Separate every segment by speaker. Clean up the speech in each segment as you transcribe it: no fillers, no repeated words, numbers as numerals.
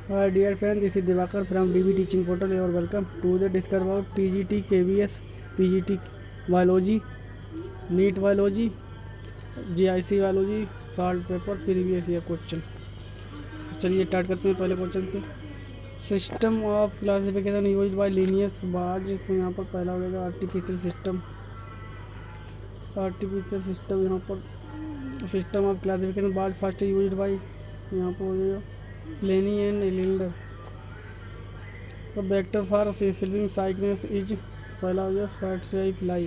Speaker 1: Hi dear friend, this is Divakar from DB Teaching Portal. You are welcome. Today discuss about TGT, KVS, PGT Biology, NEET Biology, GIC Biology, salt pepper previous year question. चलिए start करते हैं पहले question से। System of classification used by Linnaeus बाज, तो यहाँ पर पहला हो जाएगा आर्टिफिशियल सिस्टम। आर्टिफिशियल सिस्टम यहाँ पर सिस्टम ऑफ क्लासिफिकेशन बाज फर्स्ट यूज्ड बाय, यहाँ पर हो जाएगा लेनी and लिल्डर। The vector for Sylving sickness is पहला हो गया Saxby fly।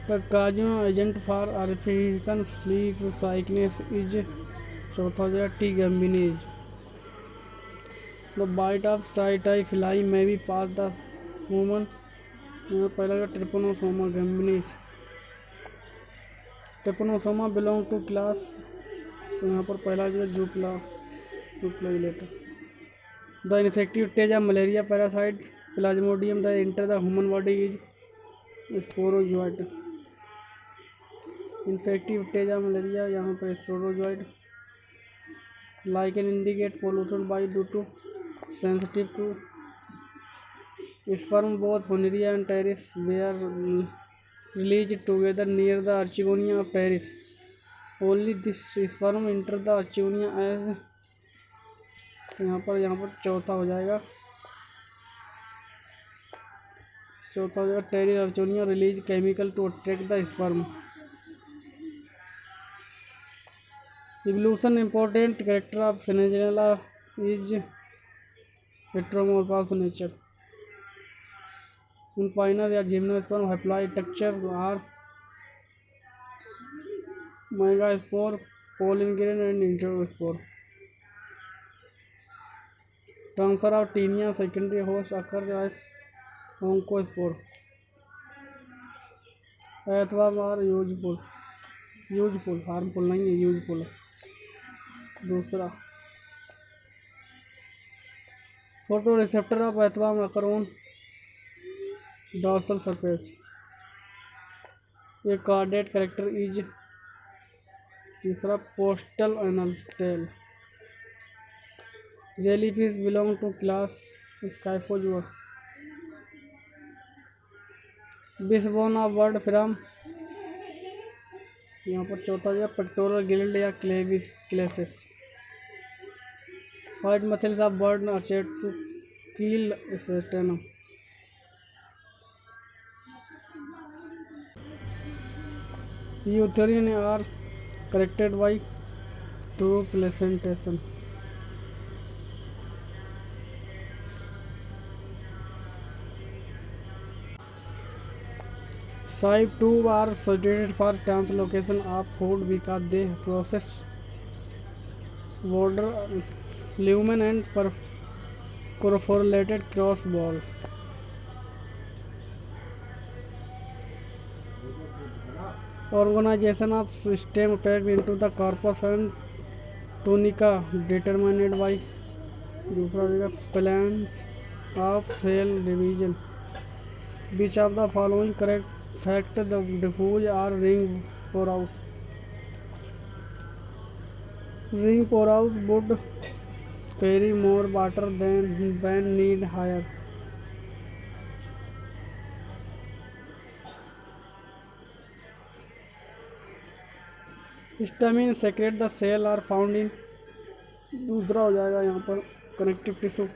Speaker 1: The causing agent for African sleep sickness is चौथा हो गया T. gambinase। The bite of Saxby fly may be past the human, यहाँ पहला हो गया Trypanosoma gambinase। Trypanosoma belong to class, तो यहाँ पर पहला हो गया जुप्लाइलेटर। The infective stage of malaria parasite Plasmodium that enter the human body is sporozoite। Infective stage of malaria यहाँ पर sporozoite। Lichen indicate pollution by due to sensitive to sperm. Both Funaria and Terris were released together near the Archegonia of Terris. Only this sperm enter the Archegonia as यहाँ पर चौथा हो जाएगा their archegonia release chemical to attract the sperm. Evolution important character of selaginella is heteromorphous nature. In pinus या gymnosperm haploid structure are megaspore, pollen grain and endosperm. Transfer of tinea secondary host occurs as oncospore. Earthworm are useful, harmful नहीं है, useful। दूसरा photoreceptor of earthworm occur on dorsal surface। A chordate character is तीसरा postal anal tail। Jellyfish belong to class Scyphozoa। Wishbone of bird from यहाँ पर चौथा हो गया pectoral guild या क्लेसिस। White muscles of bird are said to kill sternum। Eutherian are corrected by true placentation। Sieve tube are suited for translocation of food because they process water, lumen and perforated cross ball। Organization of system packed into the corpus and tunica determined by दूसरा हो जाएगा plans of cell division। Which of the following correct fact the diffuse or ring porous? Ring porous would carry more water than when need higher। Histamine secrete the cell are found in दूसरा हो जाएगा यहाँ पर connective tissue.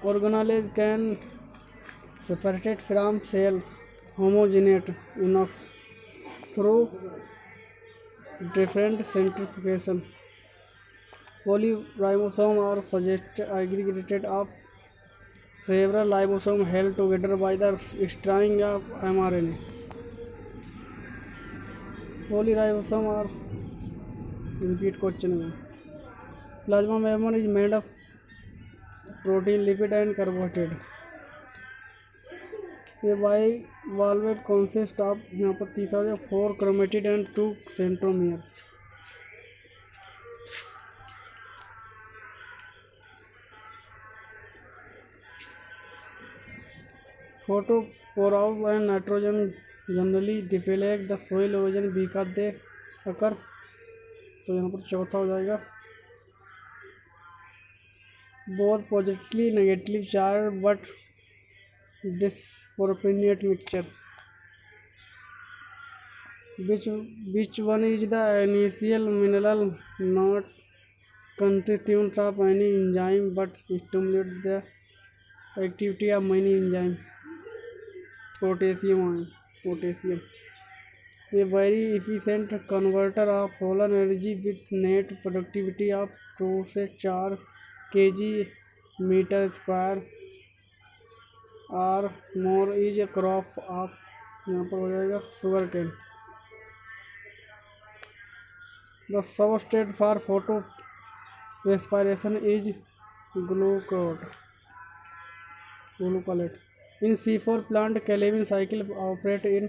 Speaker 1: Organelles can separate from cell homogenate enough through different centrifugation। Polyribosome are suggest aggregated of several ribosomes held together by the string of mRNA। Polyribosome are repeat question में plasma membrane is made of protein, lipid and carbohydrate। A bivalve consists of यहाँ पर तीसरा हो 4 chromatid and 2 centromere। Photoporous and nitrogen generally deflect the soil erosion because they occur तो यहाँ पर चौथा हो जाएगा both positively negatively charge but disproportionate mixture. Which one is the initial mineral not constituent of any enzyme but stimulate the activity of many enzymes? Potassium. A very efficient converter of solar energy with net productivity of 2 से 4 kg meter square और more is a crop of, यहाँ पर हो जाएगा sugar cane. The substrate for photo respiration is glycolate. In C4 plant Calvin cycle operate in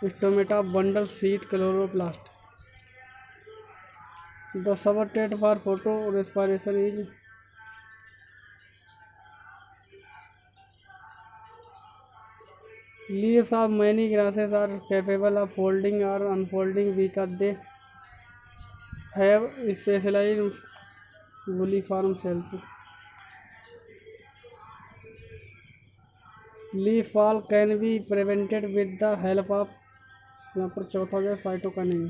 Speaker 1: stomata bundle sheath chloroplast. The substrate for photo respiration is leaves of many grasses are capable of folding or unfolding because they have specialized galliform cells. Leaf fall can be prevented with the help of, यहाँ पर चौथा हो जाए cytokinin.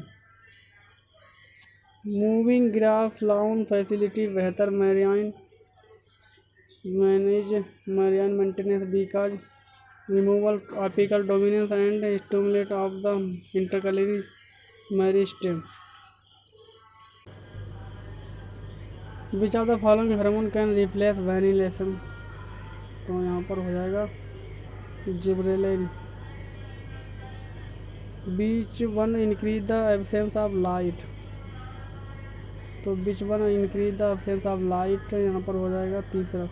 Speaker 1: Moving grass lawn facility बेहतर मैरियाइन maintenance because removal apical dominance and stimulate of the intercalary meristem. Which of the following hormone can replace vanillation? तो यहाँ पर हो जाएगा gibberellin. Which one increase the absence of light? तो which one increase the absence of light? यहाँ पर हो जाएगा तीसरा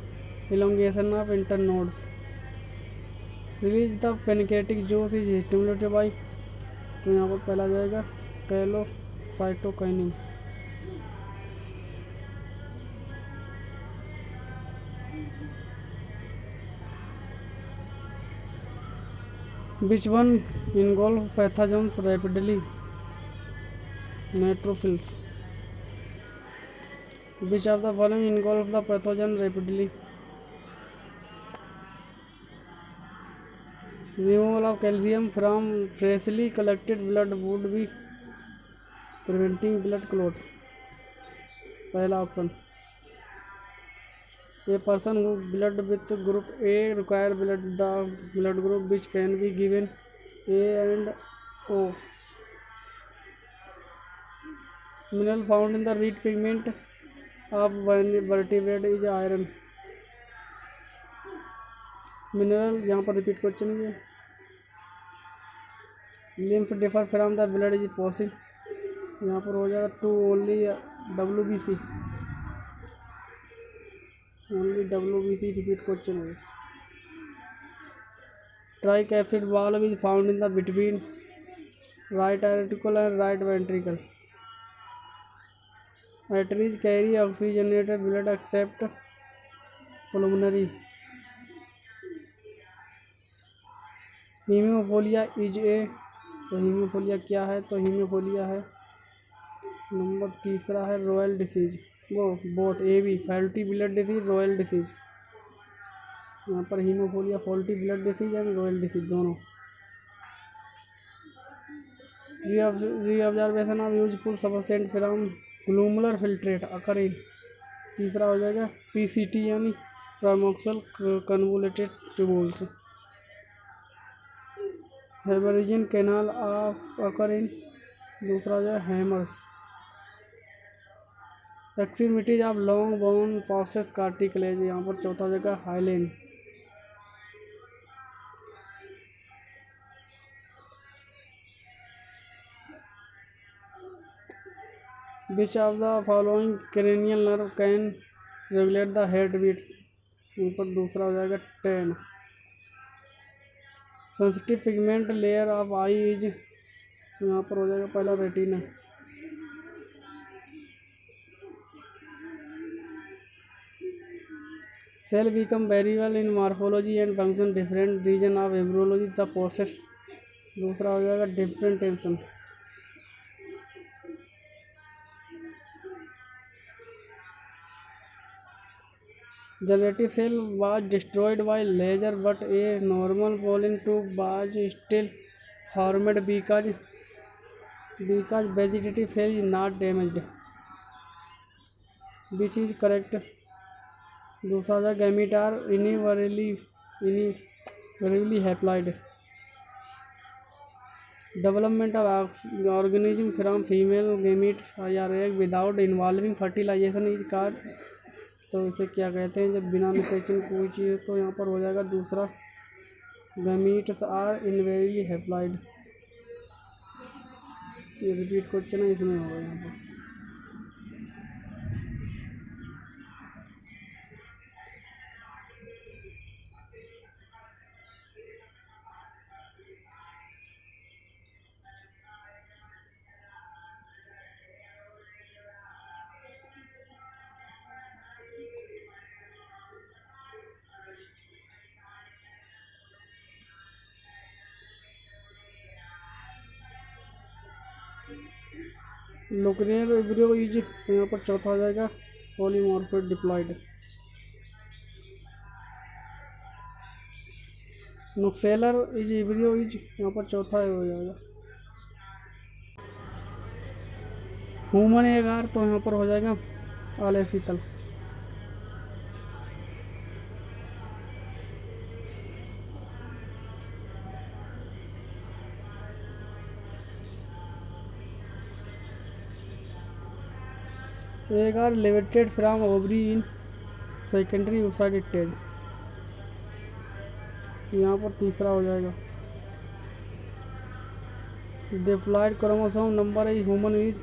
Speaker 1: elongation of internodes. Release the pancreatic juice is stimulated by, तो यहाँ पर पहला जाएगा cholecystokinin. Which one engulf pathogens rapidly? Neutrophils. Which of the following engulf the pathogen rapidly? Removal of calcium from freshly collected blood would be preventing blood clot. पहला option. A person who blood with group A require the blood group which can be given A and O. Mineral found in the red pigment of vertebrate is iron. Mineral यहाँ पर repeat question है. Lymph differ from the blood is possible, यहाँ पर हो जाएगा two only WBC. Only WBC repeat question है. Tricuspid valve is found in the between right auricle and right ventricle. Arteries carry oxygenated blood except pulmonary. Haemophilia is a, तो haemophilia क्या है? तो हीमोफोलिया है नंबर तीसरा है royal disease. वो both A B faulty blood disease royal disease. यहाँ पर haemophilia faulty blood disease and royal disease दोनों. Reabsorption of useful substance from glomerular filtrate occur in. तीसरा हो जाएगा PCT यानी proximal convoluted tubules. Haversian canal of occur in. दूसरा हो जाएगा humerus. Extremities of long bone process cartilage. यहाँ पर चौथा जगह hyaline. Which of the following cranial nerve can regulate the heart beat. ऊपर दूसरा हो जाएगा 10. Sensitive pigment layer of eye is, यहाँ पर हो जाएगा पहला retina. Cell become variable in morphology and function different region of embryology the process. दूसरा हो जाएगा differentiation. Generative cell was destroyed by laser, but a normal pollen tube was still formed because vegetative cell is not damaged. Which is correct. दूसरा था gamete are invariably haploid. Development of organism from female gametes or egg without involving fertilization is called. तो इसे क्या कहते हैं जब बिना निषेचन कोई चीज़. तो यहाँ पर हो जाएगा दूसरा गैमीट्स आर इनवेरियबली हैप्लॉइड. ये रिपीट क्वेश्चन है, इसमें होगा यहाँ पर. लोकरियर एब्रियो इज, तो यहाँ पर चौथा हो जाएगा पॉलीमॉर्फेट डिप्लॉइड. नोक्सेलर इज एब्रियो इज, यहाँ पर चौथा हो जाएगा. ह्यूमन एगार, तो यहाँ पर हो जाएगा आलेफितल. Egg are liberated from ovary in secondary oocyte stage. यहाँ पर तीसरा हो जाएगा. Diploid chromosome number is human is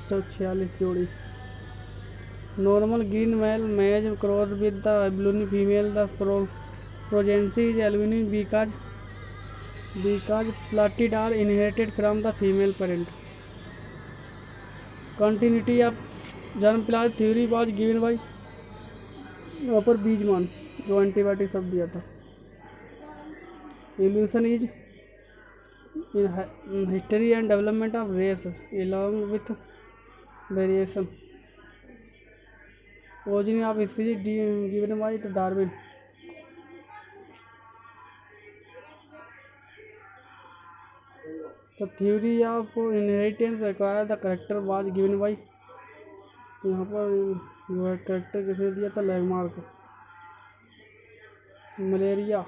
Speaker 1: 46 जोड़ी. Normal green male match cross with the albino female. The progeny is albino because platelet are inherited from the female parent. Continuity of germplasm theory was given by यहाँ पर बीजमान जो antibiotic शब्द दिया था. Evolution is history and development of race along with variation. Origin of species given by Darwin. The theory of inheritance acquired the character was given by, तो यहाँ पर जो करेक्टर किसने दिया था, Lamarck. Malaria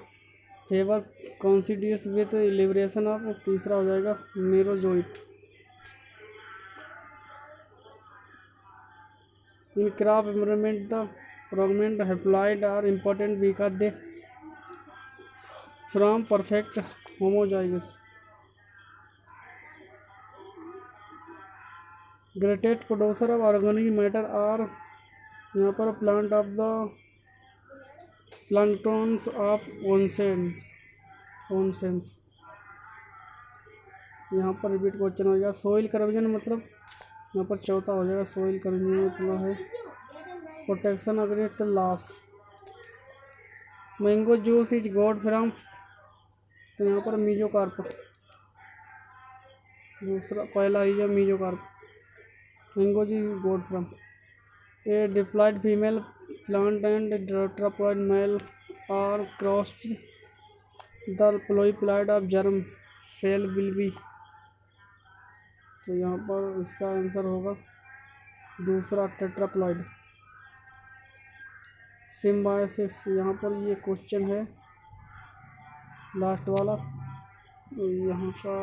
Speaker 1: fever coincides with liberation of, तीसरा हो जाएगा merozoite. In crop environment the fragment haploid are important because they from perfect homozygous. Greatest producer of organic matter are, यहाँ पर plant of the planktons of oceans. यहाँ पर repeat question हो जाएगा. Soil corrosion मतलब यहाँ पर चौथा हो जाएगा. सोइल करोजन मतलब है protection against loss. Mango juice is got from, तो यहाँ पर मीजोकार्प. दूसरा पहला ही है मीजोकार्प. मैंगो जी got from a diploid female plant and tetraploid male are crossed. The polyploid of germ cell will be, तो यहाँ पर इसका आंसर होगा दूसरा टेट्राप्लॉइड. सिम्बायोसिस, यहाँ पर ये क्वेश्चन है लास्ट वाला. यहाँ का